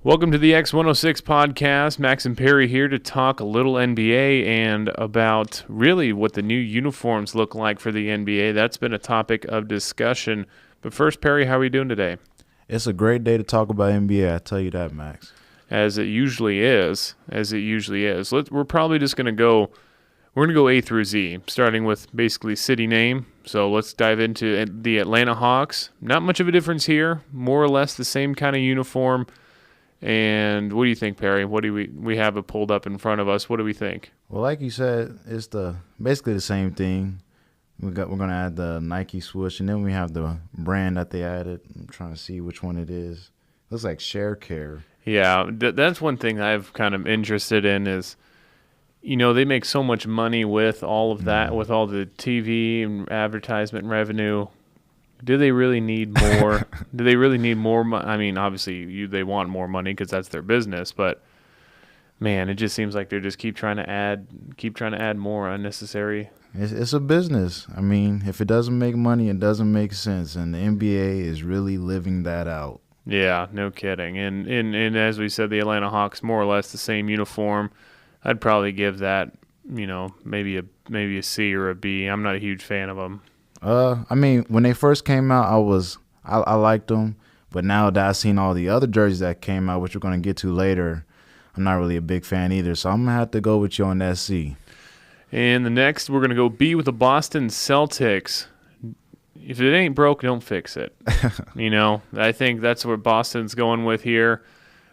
Welcome to the X106 podcast. Max and Perry here to talk a little NBA and about really what the new uniforms look like for the NBA. That's been a topic of discussion. But first, Perry, how are we doing today? It's a great day to talk about NBA, I tell you that, Max. As it usually is. We're probably just going to go, we're going to go A through Z, starting with basically city name. So let's dive into the Atlanta Hawks. Not much of a difference here. More or less the same kind of uniform. And what do you think, Perry? What do we have it pulled up in front of us? What do we think? Well, like you said, it's basically the same thing. We're gonna add the Nike swoosh, and then we have the brand that they added. I'm trying to see which one it is. Looks like Share Care. Yeah, that's one thing I've kind of interested in is, they make so much money with all of that, with all the TV and advertisement revenue. Do they really need more? Do they really need more money? I mean, obviously, they want more money because that's their business. But man, it just seems like they're just keep trying to add more unnecessary. It's a business. I mean, if it doesn't make money, it doesn't make sense, and the NBA is really living that out. Yeah, no kidding. And as we said, the Atlanta Hawks more or less the same uniform. I'd probably give that, maybe a C or a B. I'm not a huge fan of them. I mean, when they first came out, I liked them, but now that I've seen all the other jerseys that came out, which we're gonna get to later, I'm not really a big fan either. So I'm gonna have to go with you on that C. And the next, we're gonna go B with the Boston Celtics. If it ain't broke, don't fix it. I think that's where Boston's going with here.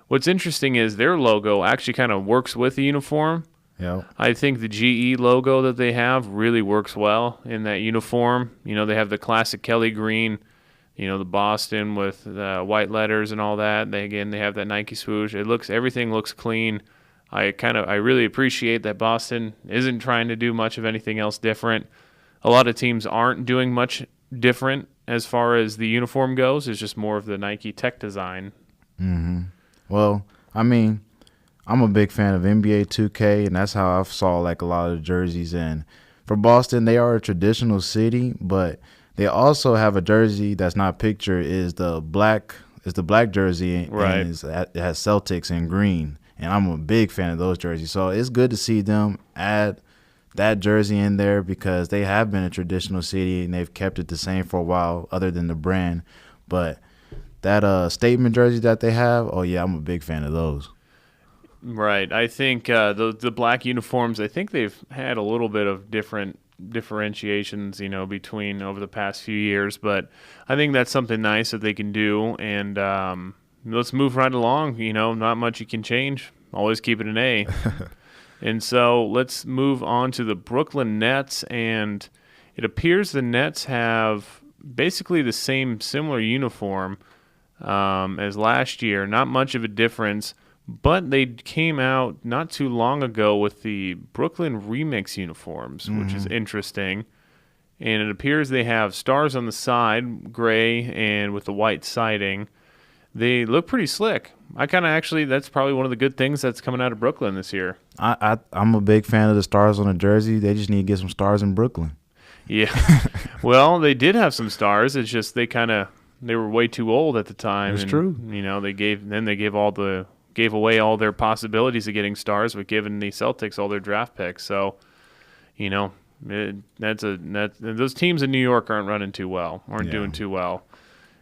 What's interesting is their logo actually kind of works with the uniform. Yeah. I think the GE logo that they have really works well in that uniform. They have the classic Kelly green, the Boston with the white letters and all that. They have that Nike swoosh. Everything looks clean. I really appreciate that Boston isn't trying to do much of anything else different. A lot of teams aren't doing much different as far as the uniform goes. It's just more of the Nike tech design. Mm-hmm. Well, I mean, I'm a big fan of NBA 2K, and that's how I saw like a lot of the jerseys. And for Boston, they are a traditional city, but they also have a jersey that's not pictured. Is the black jersey, right? And it has Celtics in green, and I'm a big fan of those jerseys. So it's good to see them add that jersey in there because they have been a traditional city and they've kept it the same for a while, other than the brand. But that statement jersey that they have, oh yeah, I'm a big fan of those. Right. I think the black uniforms, I think they've had a little bit of different differentiations, between over the past few years. But I think that's something nice that they can do. And let's move right along. Not much you can change. Always keep it an A. And so let's move on to the Brooklyn Nets. And it appears the Nets have basically the similar uniform as last year. Not much of a difference. But they came out not too long ago with the Brooklyn Remix uniforms, which is interesting. And it appears they have stars on the side, gray, and with the white siding. They look pretty slick. That's probably one of the good things that's coming out of Brooklyn this year. I'm a big fan of the stars on the jersey. They just need to get some stars in Brooklyn. Yeah. Well, they did have some stars. It's just they were way too old at the time. It's true. They gave away all their possibilities of getting stars with giving the Celtics all their draft picks. So, those teams in New York aren't doing too well.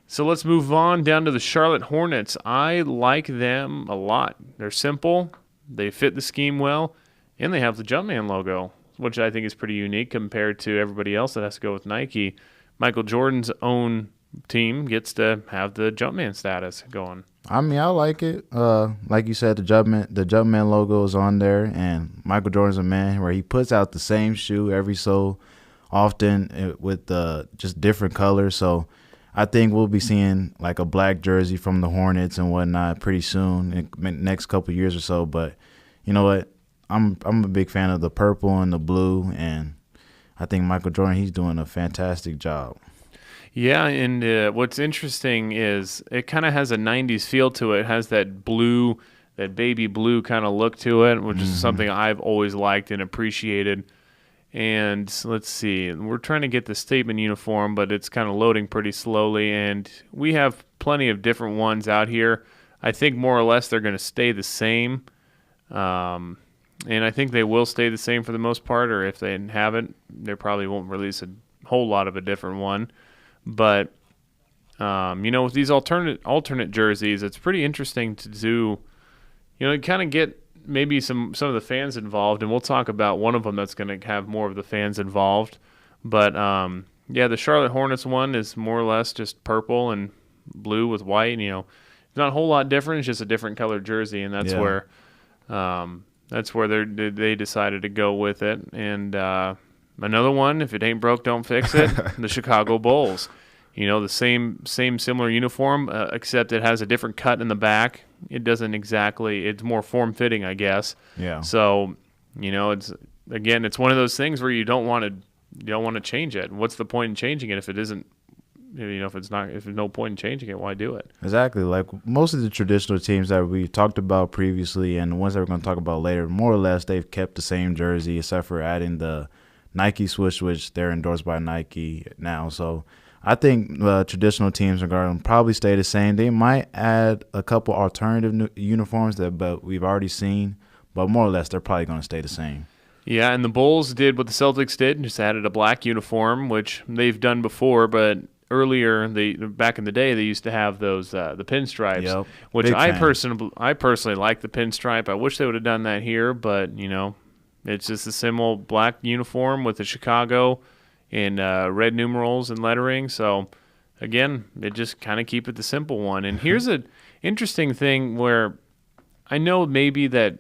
So let's move on down to the Charlotte Hornets. I like them a lot. They're simple, they fit the scheme well, and they have the Jumpman logo, which I think is pretty unique compared to everybody else that has to go with Nike. Michael Jordan's own team gets to have the Jumpman status going. I mean, I like it. Like you said, the Jumpman logo is on there, and Michael Jordan's a man where he puts out the same shoe every so often with just different colors. So I think we'll be seeing like a black jersey from the Hornets and whatnot pretty soon, in the next couple of years or so. But you know what? I'm a big fan of the purple and the blue, and I think Michael Jordan, he's doing a fantastic job. Yeah, and what's interesting is it kind of has a 90s feel to it. It has that baby blue kind of look to it, which is something I've always liked and appreciated. And let's see, we're trying to get the statement uniform, but it's kind of loading pretty slowly. And we have plenty of different ones out here. I think more or less they're going to stay the same. And I think they will stay the same for the most part, or if they haven't, they probably won't release a whole lot of a different one. But with these alternate jerseys, it's pretty interesting to do. Kind of get maybe some of the fans involved, and we'll talk about one of them that's going to have more of the fans involved. But the Charlotte Hornets one is more or less just purple and blue with white. It's not a whole lot different. It's just a different colored jersey, and that's where they decided to go with it. And another one, if it ain't broke, don't fix it. The Chicago Bulls. The same similar uniform, except it has a different cut in the back. It doesn't exactly. It's more form fitting, I guess. Yeah. So, it's one of those things where you don't want to change it. What's the point in changing it if it isn't? If there's no point in changing it, why do it? Exactly. Like most of the traditional teams that we talked about previously and the ones that we're going to talk about later, more or less they've kept the same jersey except for adding the Nike swoosh, which they're endorsed by Nike now. So I think traditional teams are going to probably stay the same. They might add a couple alternative uniforms but we've already seen, but more or less they're probably going to stay the same. Yeah, and the Bulls did what the Celtics did and just added a black uniform, which they've done before, but earlier, back in the day, they used to have those the pinstripes, which I personally like the pinstripe. I wish they would have done that here, but it's just a simple black uniform with the Chicago and red numerals and lettering. So again, they just kind of keep it the simple one. And here's an interesting thing where I know maybe that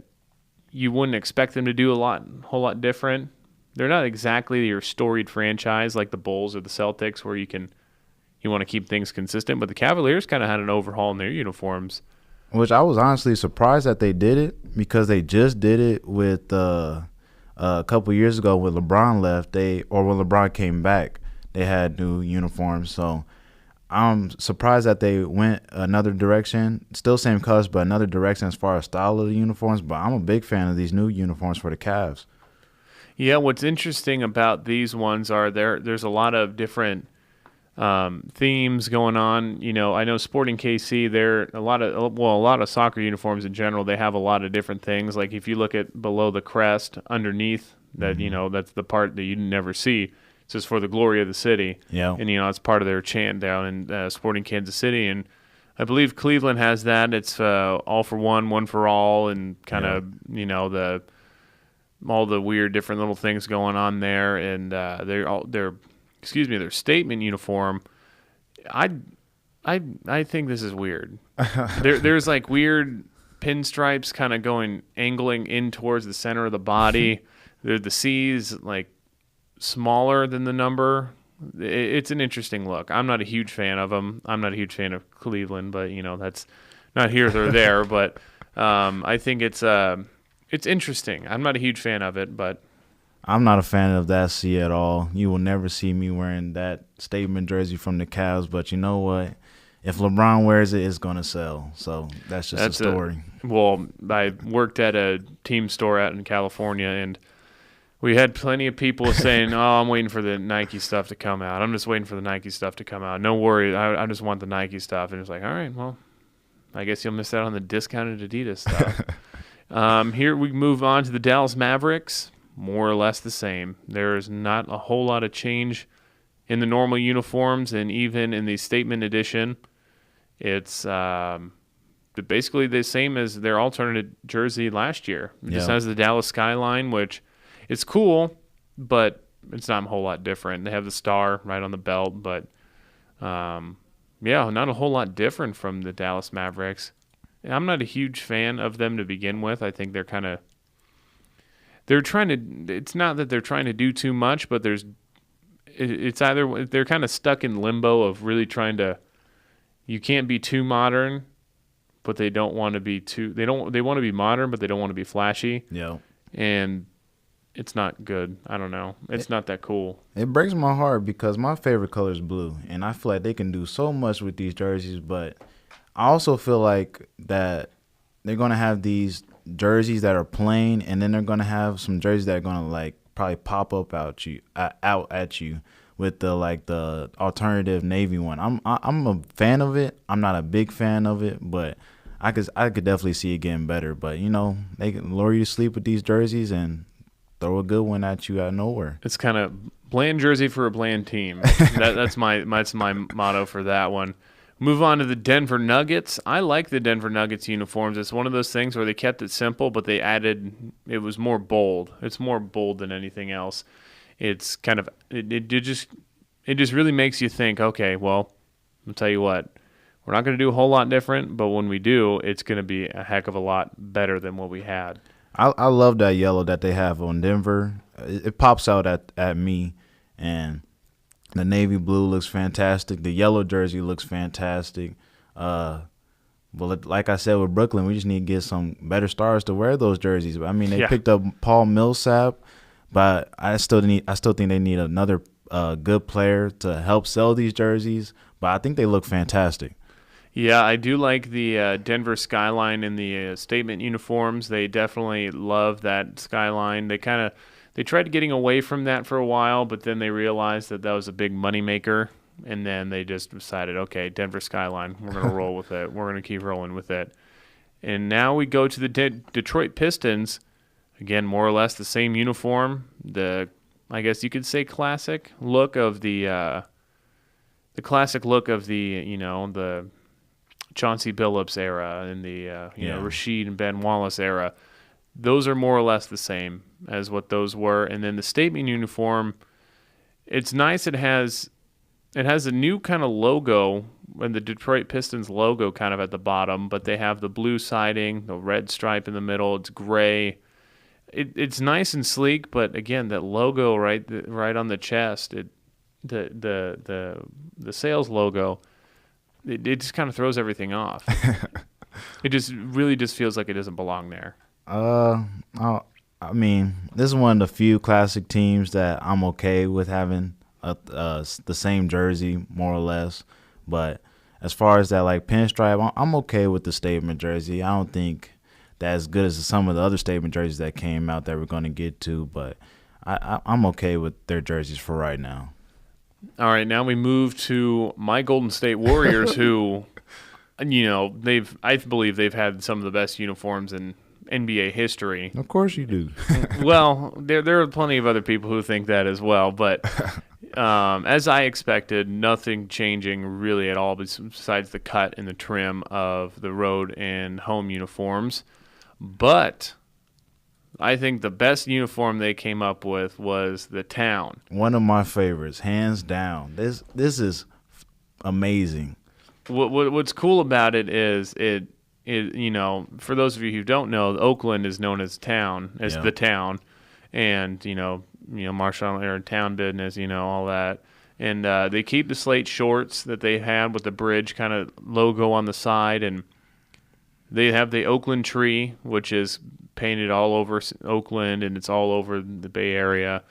you wouldn't expect them to do a whole lot different. They're not exactly your storied franchise like the Bulls or the Celtics, where you want to keep things consistent, but the Cavaliers kind of had an overhaul in their uniforms. Which I was honestly surprised that they did it, because they just did it with a couple years ago when LeBron left. When LeBron came back, they had new uniforms. So I'm surprised that they went another direction. Still same colors, but another direction as far as style of the uniforms. But I'm a big fan of these new uniforms for the Cavs. Yeah, what's interesting about these ones are there's a lot of different themes going on. I know Sporting KC, they're a lot of soccer uniforms in general, they have a lot of different things. Like if you look at below the crest underneath that, that's the part that you never see. It's just for the glory of the city. Yeah. And it's part of their chant down in Sporting Kansas City. And I believe Cleveland has that. It's all for one for all, and kind of all the weird different little things going on there. And their statement uniform, I think this is weird. There's like weird pinstripes kind of angling in towards the center of the body. The C's like smaller than the number. It's an interesting look. I'm not a huge fan of them. I'm not a huge fan of Cleveland, but that's not here or there. But I think it's interesting. I'm not a huge fan of it, but I'm not a fan of that C at all. You will never see me wearing that statement jersey from the Cavs, but you know what? If LeBron wears it, it's going to sell. So that's a story. I worked at a team store out in California, and we had plenty of people saying, "Oh, I'm waiting for the Nike stuff to come out. I'm just waiting for the Nike stuff to come out. No worry, I just want the Nike stuff." And it's like, all right, well, I guess you'll miss out on the discounted Adidas stuff. Here we move on to the Dallas Mavericks. More or less the same. There is not a whole lot of change in the normal uniforms, and even in the statement edition, it's basically the same as their alternate jersey last year. It just has the Dallas skyline, which it's cool, but it's not a whole lot different. They have the star right on the belt, but not a whole lot different from the Dallas Mavericks. I'm not a huge fan of them to begin with. I think they're kind of it's not that they're trying to do too much, but it's either they're kind of stuck in limbo of really trying to, you can't be too modern, but they don't want to be they want to be modern, but they don't want to be flashy. Yeah. And it's not good. I don't know. It's not that cool. It breaks my heart because my favorite color is blue, and I feel like they can do so much with these jerseys, but I also feel like that they're going to have these jerseys that are plain, and then they're gonna have some jerseys that are gonna like probably pop up out at you with the alternative navy one. I'm a fan of it. I'm not a big fan of it, but I could definitely see it getting better. But they can lure you to sleep with these jerseys and throw a good one at you out of nowhere. It's kind of bland jersey for a bland team. That's my motto for that one. Move on to the Denver Nuggets. I like the Denver Nuggets uniforms. It's one of those things where they kept it simple, but it was more bold. It's more bold than anything else. It's kind of it just really makes you think, okay, well, I'll tell you what, we're not going to do a whole lot different, but when we do, it's going to be a heck of a lot better than what we had. I love that yellow that they have on Denver. It pops out at me, and the navy blue looks fantastic. The yellow jersey looks fantastic. But like I said with Brooklyn, we just need to get some better stars to wear those jerseys. I mean, they picked up Paul Millsap, but I still think they need another good player to help sell these jerseys. But I think they look fantastic. Yeah, I do like the Denver skyline in the statement uniforms. They definitely love that skyline. They tried getting away from that for a while, but then they realized that was a big moneymaker, and then they just decided, okay, Denver skyline, we're going to roll with it. We're going to keep rolling with it. And now we go to the Detroit Pistons. Again, more or less the same uniform. I guess you could say classic look of the the Chauncey Billups era and the Rasheed and Ben Wallace era. Those are more or less the same as what those were. And then the statement uniform, it's nice. It has a new kind of logo, and the Detroit Pistons logo kind of at the bottom, but they have the blue siding, the red stripe in the middle. It's gray. It's nice and sleek, but again, that logo right on the chest, the sales logo, it just kind of throws everything off. It just really just feels like it doesn't belong there. I mean, this is one of the few classic teams that I'm okay with having the same jersey, more or less. But as far as that like pinstripe, I'm okay with the statement jersey. I don't think that's as good as some of the other statement jerseys that came out that we're going to get to. But I'm okay with their jerseys for right now. All right, now we move to my Golden State Warriors, who, I believe they've had some of the best uniforms in NBA history. Of course you do. Well, there are plenty of other people who think that as well, but as I expected, nothing changing really at all besides the cut and the trim of the road and home uniforms. But I think the best uniform they came up with was the town. One of my favorites, hands down. This is amazing. What's cool about it is it for those of you who don't know, Oakland is known as the town, and Marshall or town business, all that. And they keep the slate shorts that they had with the bridge kind of logo on the side, and they have the Oakland tree, which is painted all over Oakland, and it's all over the Bay Area.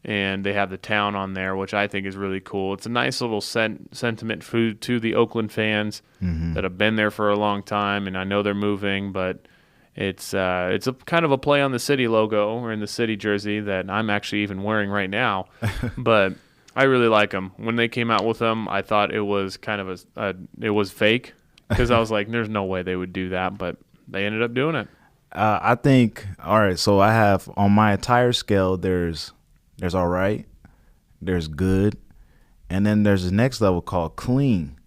And they have the town on there, which I think is really cool. It's a nice little sentiment food to the Oakland fans that have been there for a long time, and I know they're moving, but it's a kind of a play on the city logo or in the city jersey that I'm actually even wearing right now. But I really like them. When they came out with them, I thought it was kind of it was fake, because I was like, there's no way they would do that, but they ended up doing it. I think, all right, so I have on my entire scale, there's all right, there's good, and then there's the next level called clean.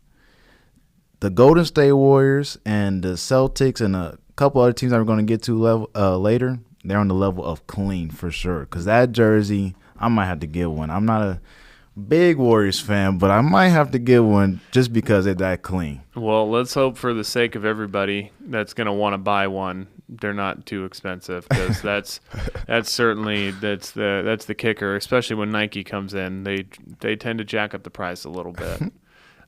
The Golden State Warriors and the Celtics and a couple other teams that we're going to get to later, they're on the level of clean for sure. Because that jersey, I might have to get one. I'm not a big Warriors fan, but I might have to get one just because they're that clean. Well, let's hope for the sake of everybody that's going to want to buy one, they're not too expensive, because that's the kicker, especially when Nike comes in. They tend to jack up the price a little bit.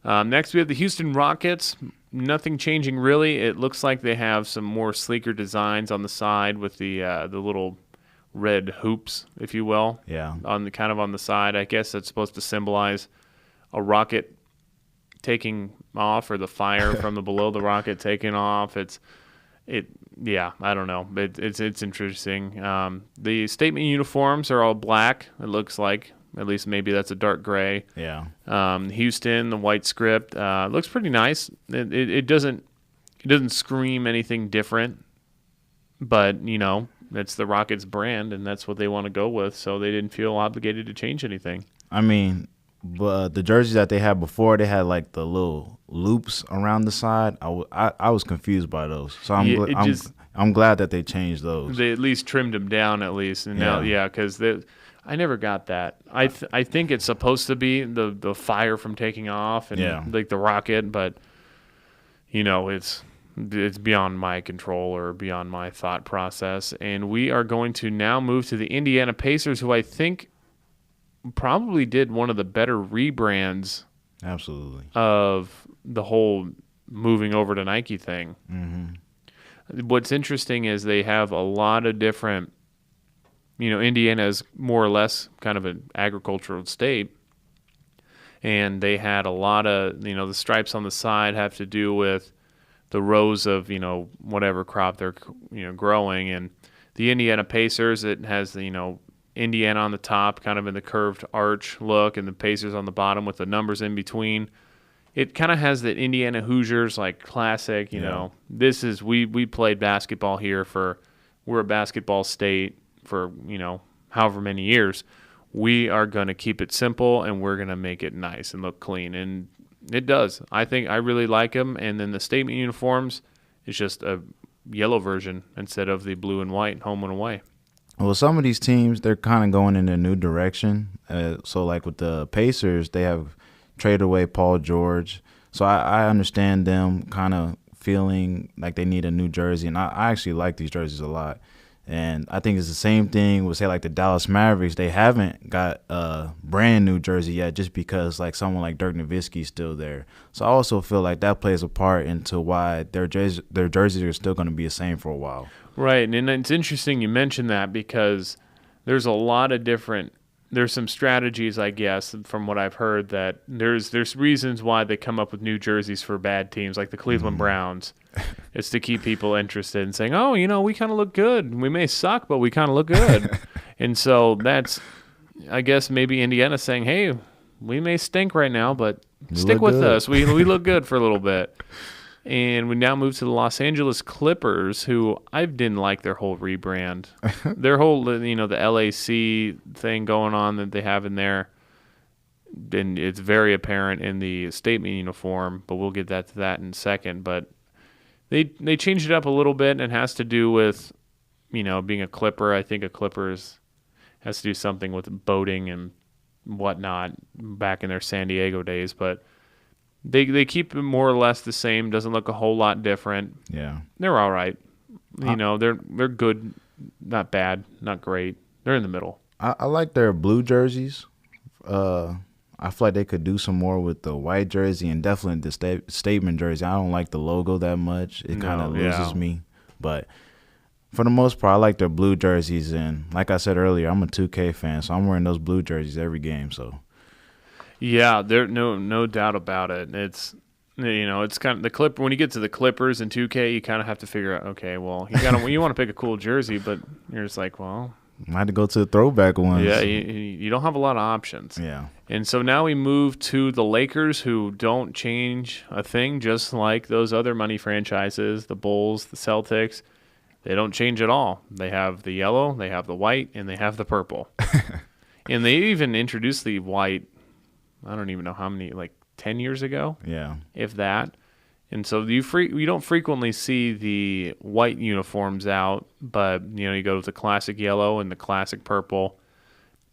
Next, we have the Houston Rockets. Nothing changing really. It looks like they have some more sleeker designs on the side with the little red hoops, if you will. Yeah. On the side. I guess that's supposed to symbolize a rocket taking off, or the fire from below the rocket taking off. I don't know. It's interesting. The statement uniforms are all black, it looks like. At least maybe that's a dark gray. Yeah. Houston, the white script, looks pretty nice. It It doesn't scream anything different, but it's the Rockets brand, and that's what they want to go with. So they didn't feel obligated to change anything. I mean, but the jerseys that they had before, they had like the little loops around the side. I was confused by those, so I'm glad that they changed those. They at least trimmed them down at least, and now because I never got that. I think it's supposed to be the fire from taking off and like the rocket, but it's beyond my control or beyond my thought process. And we are going to now move to the Indiana Pacers, who I think probably did one of the better rebrands Absolutely. of the whole moving over to Nike thing. Mm-hmm. What's interesting is they have a lot of different, Indiana is more or less kind of an agricultural state. And they had a lot of, the stripes on the side have to do with the rows of, whatever crop they're, growing. And the Indiana Pacers, it has, Indiana on the top, kind of in the curved arch look, and the Pacers on the bottom with the numbers in between. It kind of has that Indiana Hoosiers, like classic, This is, we played basketball here we're a basketball state for, however many years. We are going to keep it simple, and we're going to make it nice and look clean. And it does. I think I really like them. And then the statement uniforms is just a yellow version instead of the blue and white, home and away. Well, some of these teams, they're kind of going in a new direction. So, like with the Pacers, they have traded away Paul George. So I understand them kind of feeling like they need a new jersey. And I actually like these jerseys a lot. And I think it's the same thing with, say, like the Dallas Mavericks. They haven't got a brand new jersey yet just because, like, someone like Dirk Nowitzki is still there. So I also feel like that plays a part into why their jerseys are still going to be the same for a while. Right, and it's interesting you mentioned that because there's a lot of different – there's some strategies, I guess, from what I've heard, that there's reasons why they come up with new jerseys for bad teams, like the Cleveland Browns. It's to keep people interested in saying, oh, we kind of look good. We may suck, but we kind of look good. And so that's, I guess, maybe Indiana saying, hey, we may stink right now, but stick with us. We look good for a little bit. And we now move to the Los Angeles Clippers, who I didn't like their whole rebrand. Their whole, the LAC thing going on that they have in there. And it's very apparent in the statement uniform, but we'll get to that in a second. But they changed it up a little bit, and it has to do with, being a Clipper. I think a Clippers has to do something with boating and whatnot back in their San Diego days. But they keep it more or less the same. Doesn't look a whole lot different. Yeah. They're all right. They're good, not bad, not great. They're in the middle. I like their blue jerseys. I feel like they could do some more with the white jersey and definitely the statement jersey. I don't like the logo that much. It kind of loses me. But for the most part, I like their blue jerseys. And like I said earlier, I'm a 2K fan, so I'm wearing those blue jerseys every game. So. Yeah, there no doubt about it. It's it's kind of the Clipper. When you get to the Clippers in 2K, you kind of have to figure out, okay, well, you want to pick a cool jersey, but you're just like, well, I had to go to the throwback ones. Yeah, you don't have a lot of options. Yeah. And so now we move to the Lakers, who don't change a thing, just like those other money franchises, the Bulls, the Celtics. They don't change at all. They have the yellow, they have the white, and they have the purple. And they even introduced the white, I don't even know how many, like 10 years ago? Yeah. If that. And so you don't frequently see the white uniforms out, but you go with the classic yellow and the classic purple.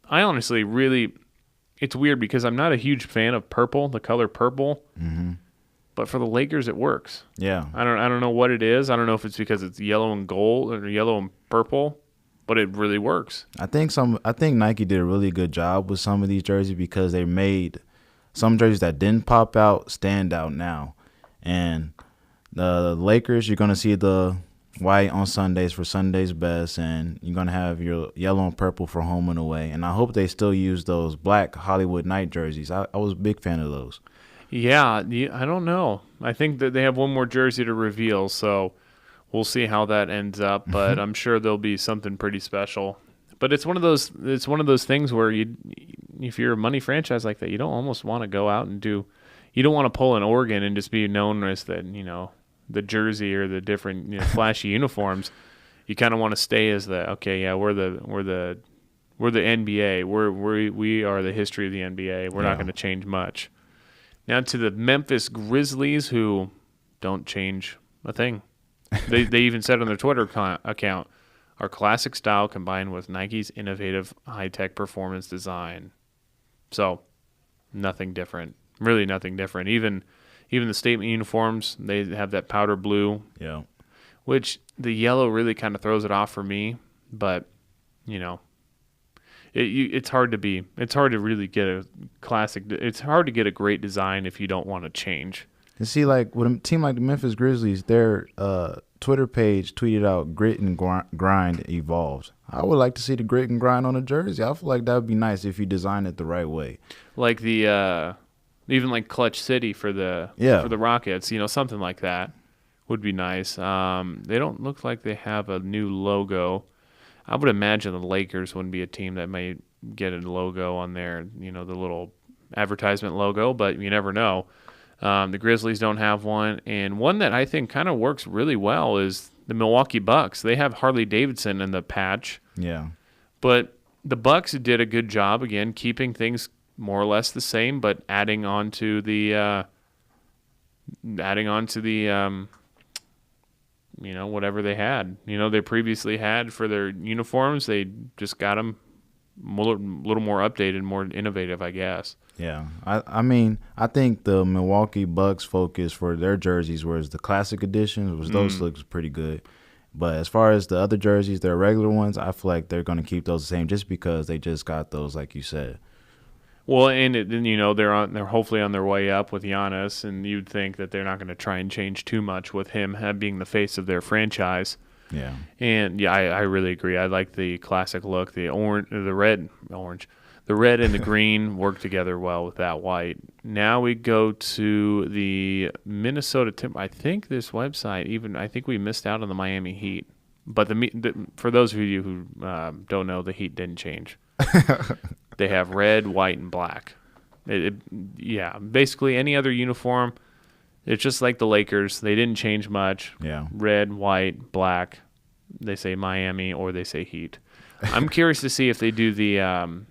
I honestly it's weird because I'm not a huge fan of purple, the color purple. Mm-hmm. But for the Lakers, it works. Yeah. I don't know what it is. I don't know if it's because it's yellow and gold or yellow and purple, but it really works. I think Nike did a really good job with some of these jerseys because they made some jerseys that didn't pop out stand out now. And the Lakers, you're going to see the white on Sundays for Sunday's best, and you're going to have your yellow and purple for home and away. And I hope they still use those black Hollywood Night jerseys. I was a big fan of those. Yeah, I don't know. I think that they have one more jersey to reveal, so we'll see how that ends up. But I'm sure there'll be something pretty special. But it's one of those things where if you're a money franchise like that, you don't almost want to go out and do. You don't want to pull an Oregon and just be known as that, the jersey or the different flashy uniforms, you kind of want to stay as we're the NBA. We are the history of the NBA. We're not going to change much. Now to the Memphis Grizzlies, who don't change a thing. They even said on their Twitter account, our classic style combined with Nike's innovative high-tech performance design. So nothing different. Really nothing different. Even the statement uniforms, they have that powder blue. Yeah. Which the yellow really kind of throws it off for me, but it's hard to really get a classic. It's hard to get a great design if you don't want to change. And see, like with a team like the Memphis Grizzlies, their Twitter page tweeted out "Grit and grind evolved." I would like to see the grit and grind on a jersey. I feel like that would be nice if you design it the right way. Like the even like Clutch City for the Rockets, something like that would be nice. They don't look like they have a new logo. I would imagine the Lakers wouldn't be a team that may get a logo on there, the little advertisement logo, but you never know. The Grizzlies don't have one. And one that I think kind of works really well is the Milwaukee Bucks. They have Harley Davidson in the patch. Yeah. But the Bucks did a good job, again, keeping things more or less the same, but adding on to the whatever they had. They previously had for their uniforms. They just got them a little more updated, more innovative, I guess. Yeah. I mean, I think the Milwaukee Bucks focus for their jerseys was the classic editions, those looks pretty good. But as far as the other jerseys, their regular ones, I feel like they're going to keep those the same just because they just got those, like you said. Well, and they're hopefully on their way up with Giannis, and you'd think that they're not going to try and change too much with him being the face of their franchise. Yeah. And I really agree. I like the classic look. The red and the green work together well with that white. Now we go to the Minnesota Timber. I think this website I think we missed out on the Miami Heat. But for those of you who don't know, the Heat didn't change. They have red, white, and black. Basically any other uniform. It's just like the Lakers. They didn't change much. Yeah. Red, white, black. They say Miami or they say Heat. I'm curious to see if they do the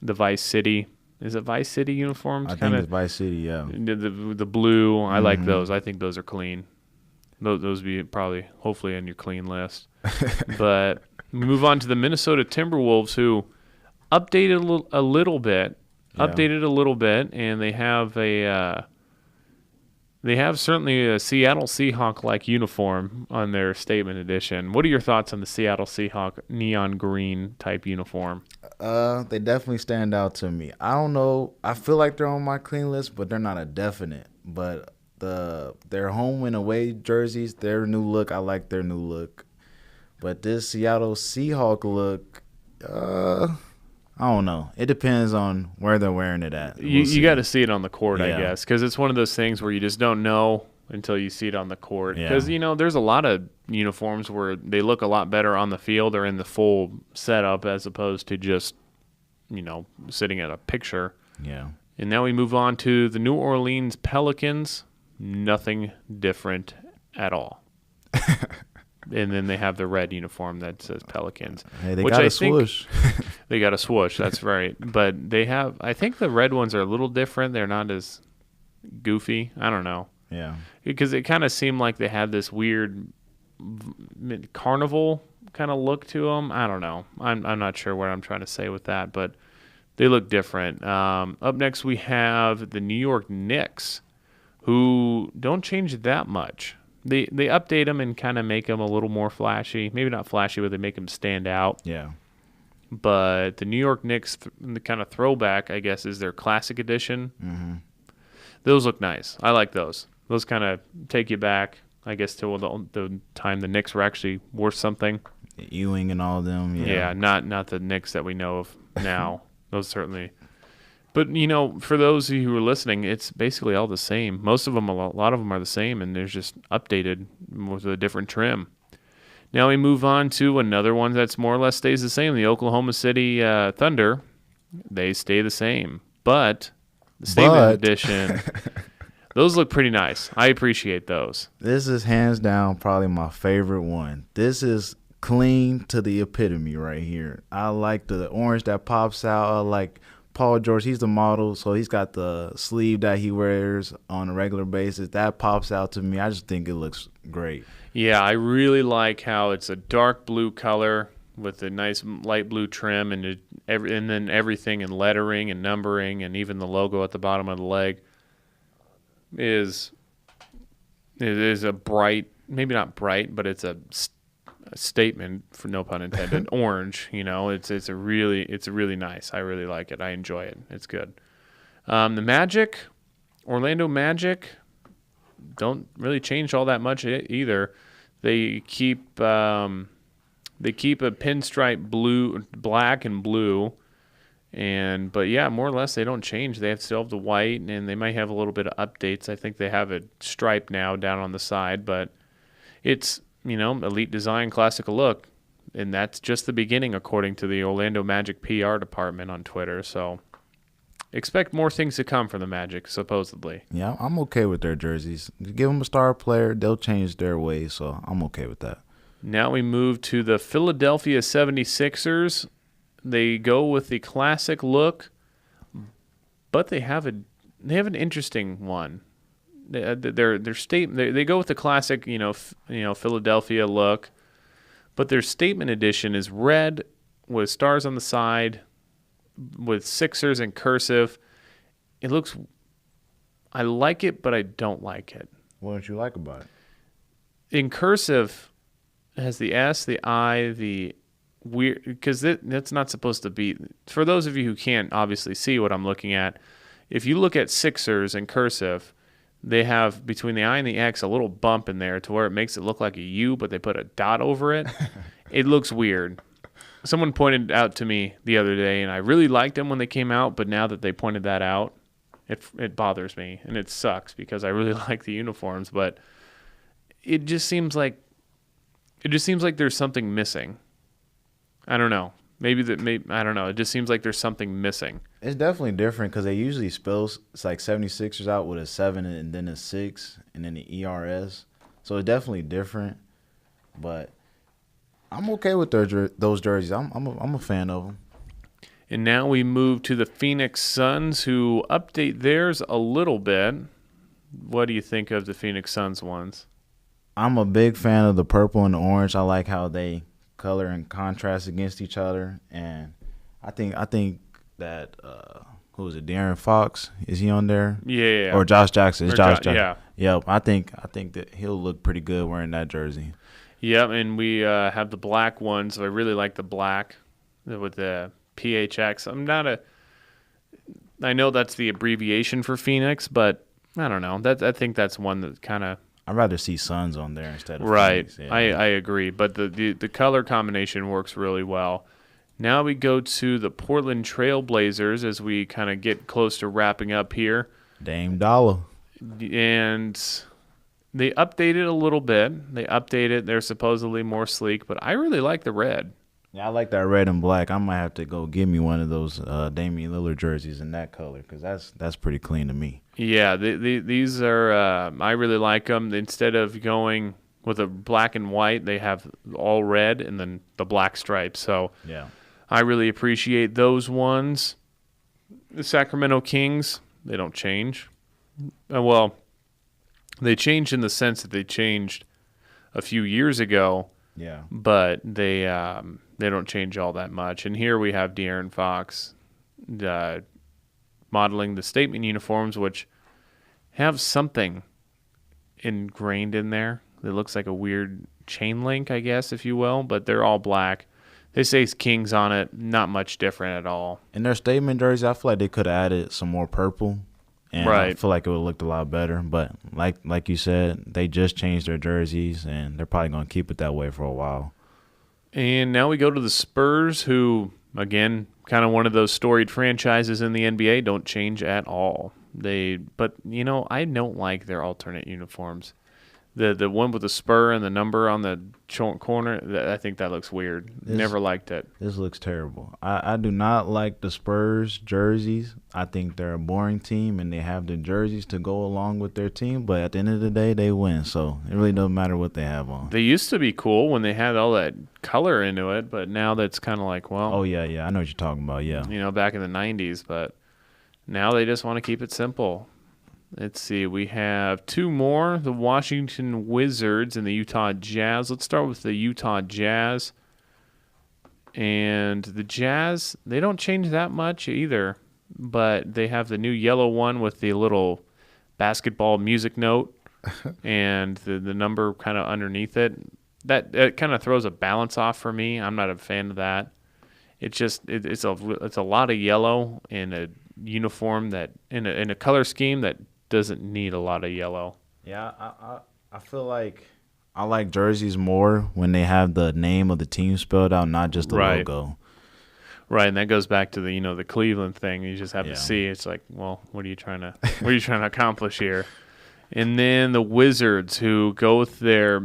Vice City. Is it Vice City uniforms? I think it's Vice City, yeah. The blue. I like those. I think those are clean. Those be probably, hopefully, on your clean list. But we move on to the Minnesota Timberwolves, who updated a little bit. And they have certainly a Seattle Seahawk-like uniform on their statement edition. What are your thoughts on the Seattle Seahawk neon green type uniform? They definitely stand out to me. I don't know. I feel like they're on my clean list, but they're not a definite. But their home and away jerseys, their new look, I like their new look. But this Seattle Seahawk look, I don't know. It depends on where they're wearing it at. You got to see it on the court, I guess, because it's one of those things where you just don't know until you see it on the court. Because, there's a lot of uniforms where they look a lot better on the field or in the full setup as opposed to just, sitting at a picture. Yeah. And now we move on to the New Orleans Pelicans. Nothing different at all. And then they have the red uniform that says Pelicans. Hey, they got a swoosh. They got a swoosh, that's right. But I think the red ones are a little different. They're not as goofy. I don't know. Yeah. Because it kind of seemed like they had this weird carnival kind of look to them. I don't know. I'm not sure what I'm trying to say with that, but they look different. Up next, we have the New York Knicks, who don't change that much. They update them and kind of make them a little more flashy. Maybe not flashy, but they make them stand out. Yeah. But the New York Knicks, the kind of throwback, I guess, is their classic edition. Mm-hmm. Those look nice. I like those. Those kind of take you back, I guess, to the time the Knicks were actually worth something. Ewing and all of them. Yeah, not the Knicks that we know of now. Those certainly. But, for those of you who are listening, it's basically all the same. Most of them, a lot of them are the same, and they're just updated with a different trim. Now we move on to another one that's more or less stays the same. The Oklahoma City Thunder, they stay the same. But the statement edition, Those look pretty nice. I appreciate those. This is hands down probably my favorite one. This is clean to the epitome right here. I like the orange that pops out. I like Paul George. He's the model, so he's got the sleeve that he wears on a regular basis. That pops out to me. I just think it looks great. Yeah, I really like how it's a dark blue color with a nice light blue trim, and and then everything in lettering and numbering, and even the logo at the bottom of the leg is a bright, maybe not bright, but it's a statement, for no pun intended, orange. It's really nice. I really like it. I enjoy it. It's good. The Magic, Orlando Magic, don't really change all that much either. They keep a pinstripe blue, black and blue, but yeah, more or less they don't change. They still have the white, and they might have a little bit of updates. I think they have a stripe now down on the side, but it's elite design, classical look, and that's just the beginning, according to the Orlando Magic PR department on Twitter. So expect more things to come from the Magic, supposedly. Yeah, I'm okay with their jerseys. Give them a star player, they'll change their ways, so I'm okay with that. Now we move to the Philadelphia 76ers. They go with the classic look, but they have an interesting one. Their statement, they go with the classic, Philadelphia look, but their statement edition is red with stars on the side, with Sixers in cursive. I like it, but I don't like it. What don't you like about it? In cursive, it has the S, the I, the weird, because that's not supposed to be. For those of you who can't obviously see what I'm looking at, if you look at Sixers in cursive, they have between the I and the X a little bump in there to where it makes it look like a U, but they put a dot over it. It looks weird. Someone pointed out to me the other day, and I really liked them when they came out, but now that they pointed that out, it bothers me, and it sucks because I really like the uniforms, but it just seems like there's something missing. I don't know. I don't know. It just seems like there's something missing. It's definitely different because they usually spell it's like 76ers out with a 7 and then a 6 and then the ERS. So it's definitely different. But I'm okay with those jerseys. I'm a fan of them. And now we move to the Phoenix Suns, who update theirs a little bit. What do you think of the Phoenix Suns ones? I'm a big fan of the purple and the orange. I like how they color and contrast against each other, and I think that who is it? De'Aaron Fox, is he on there? Yeah. Or Josh Jackson? It's Josh Jackson. Yeah. Yep. I think that he'll look pretty good wearing that jersey. Yep. And we have the black ones. So I really like the black with the PHX. I know that's the abbreviation for Phoenix, but I don't know. I think that's one that kind of. I'd rather see Suns on there instead of right. Phoenix. Yeah. I agree, but the color combination works really well. Now we go to the Portland Trail Blazers as we kind of get close to wrapping up here. Dame Dollar. And they updated a little bit. They're supposedly more sleek, but I really like the red. Yeah, I like that red and black. I might have to go give me one of those Damian Lillard jerseys in that color because that's pretty clean to me. Yeah, these are I really like them. Instead of going with a black and white, they have all red and then the black stripes. So yeah, I really appreciate those ones. The Sacramento Kings, they don't change. Well, they changed in the sense that they changed a few years ago. Yeah, but they don't change all that much. And here we have De'Aaron Fox modeling the statement uniforms, which have something ingrained in there that looks like a weird chain link, I guess, if you will. But they're all black. They say Kings on it. Not much different at all. In their statement jersey, I feel like they could have added some more purple. And right. I feel like it would have looked a lot better. But like you said, they just changed their jerseys, and they're probably going to keep it that way for a while. And now we go to the Spurs, who, again, kind of one of those storied franchises in the NBA, don't change at all. But I don't like their alternate uniforms. The one with the spur and the number on the corner, I think that looks weird. Never liked it. This looks terrible. I do not like the Spurs jerseys. I think they're a boring team, and they have the jerseys to go along with their team. But at the end of the day, they win, so it really doesn't matter what they have on. They used to be cool when they had all that color into it, but now that's kind of like, well, Oh yeah, I know what you're talking about. Yeah, back in the 90s. But now they just want to keep it simple. Let's see. We have two more, the Washington Wizards and the Utah Jazz. Let's start with the Utah Jazz. And the Jazz, they don't change that much either, but they have the new yellow one with the little basketball music note and the number kind of underneath it. That kind of throws a balance off for me. I'm not a fan of that. It's just it's a lot of yellow in a uniform that in a color scheme that doesn't need a lot of yellow. yeah. I feel like I like jerseys more when they have the name of the team spelled out, not just the Right. logo. Right, and that goes back to the Cleveland thing. You just have Yeah. to see. It's like, well, what are you trying to accomplish here? And then the Wizards, who go with their,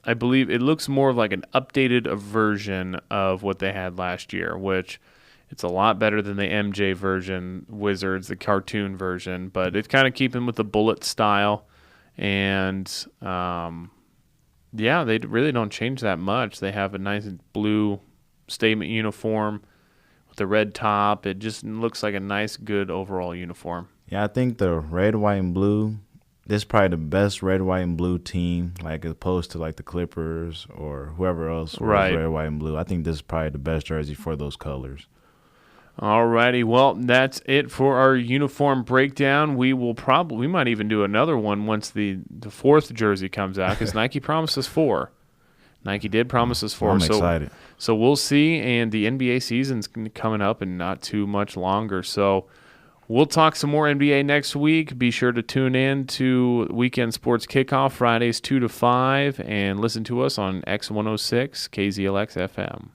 I believe it looks more like an updated version of what they had last year, which it's a lot better than the MJ version, Wizards, the cartoon version. But it's kind of keeping with the bullet style, and yeah, they really don't change that much. They have a nice blue statement uniform with the red top. It just looks like a nice, good overall uniform. Yeah, I think the red, white, and blue. This is probably the best red, white, and blue team, like as opposed to like the Clippers or whoever else wears Right. red, white, and blue. I think this is probably the best jersey for those colors. Alrighty, well, that's it for our uniform breakdown. We might even do another one once the fourth jersey comes out, because Nike promised us 4. Nike did promise us 4. I'm so, excited. So we'll see, and the NBA season's coming up in not too much longer. So we'll talk some more NBA next week. Be sure to tune in to Weekend Sports Kickoff Fridays 2 to 5, and listen to us on X106 KZLX FM.